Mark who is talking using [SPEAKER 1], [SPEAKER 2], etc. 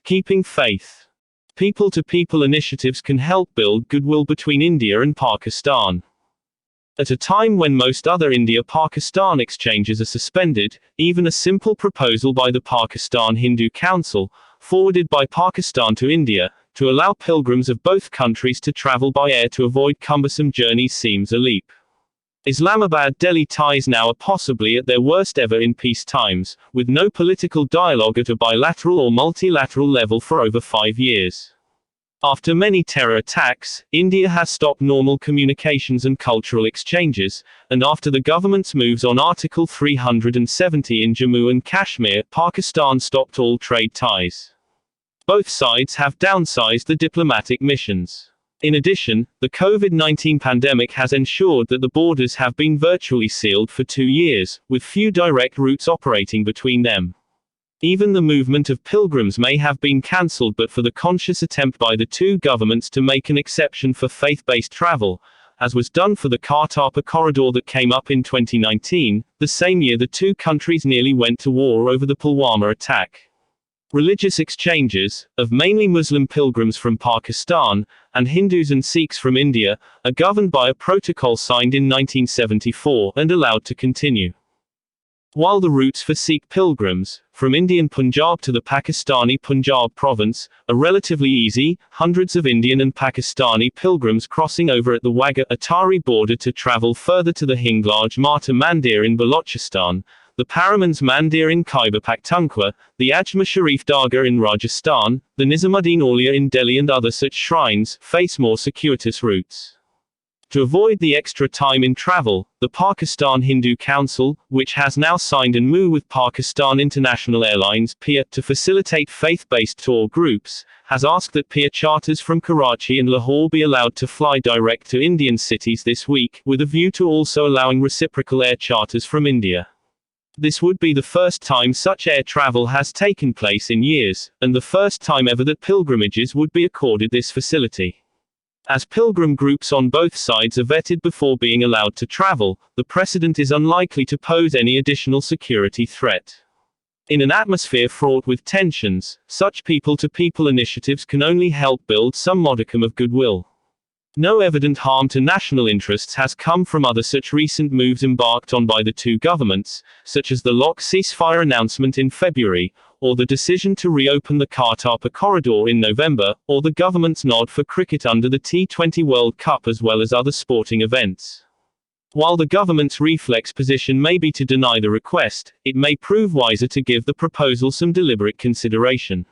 [SPEAKER 1] Keeping faith. People-to-people initiatives can help build goodwill between India and Pakistan. At a time when most other India-Pakistan exchanges are suspended, even a simple proposal by the Pakistan Hindu Council, forwarded by Pakistan to India, to allow pilgrims of both countries to travel by air to avoid cumbersome journeys seems a leap. Islamabad-Delhi ties now are possibly at their worst ever in peace times, with no political dialogue at a bilateral or multilateral level for over 5 years. After many terror attacks, India has stopped normal communications and cultural exchanges, and after the government's moves on Article 370 in Jammu and Kashmir, Pakistan stopped all trade ties. Both sides have downsized the diplomatic missions. In addition, the COVID-19 pandemic has ensured that the borders have been virtually sealed for 2 years, with few direct routes operating between them. Even the movement of pilgrims may have been cancelled but for the conscious attempt by the two governments to make an exception for faith-based travel, as was done for the Kartarpur corridor that came up in 2019, the same year the two countries nearly went to war over the Pulwama attack. Religious exchanges, of mainly Muslim pilgrims from Pakistan, and Hindus and Sikhs from India, are governed by a protocol signed in 1974, and allowed to continue. While the routes for Sikh pilgrims, from Indian Punjab to the Pakistani Punjab province, are relatively easy, hundreds of Indian and Pakistani pilgrims crossing over at the Wagah-Atari border to travel further to the Hinglaj Mata Mandir in Balochistan, the Paramans Mandir in Khyber Pakhtunkhwa, the Ajmer Sharif Dargah in Rajasthan, the Nizamuddin Aulia in Delhi and other such shrines, face more circuitous routes. To avoid the extra time in travel, the Pakistan Hindu Council, which has now signed an MoU with Pakistan International Airlines (PIA) to facilitate faith-based tour groups, has asked that PIA charters from Karachi and Lahore be allowed to fly direct to Indian cities this week, with a view to also allowing reciprocal air charters from India. This would be the first time such air travel has taken place in years, and the first time ever that pilgrimages would be accorded this facility. As pilgrim groups on both sides are vetted before being allowed to travel, the precedent is unlikely to pose any additional security threat. In an atmosphere fraught with tensions, such people-to-people initiatives can only help build some modicum of goodwill. No evident harm to national interests has come from other such recent moves embarked on by the two governments, such as the lock ceasefire announcement in February, or the decision to reopen the Kartarpur corridor in November, or the government's nod for cricket under the T20 World Cup as well as other sporting events. While the government's reflex position may be to deny the request, it may prove wiser to give the proposal some deliberate consideration.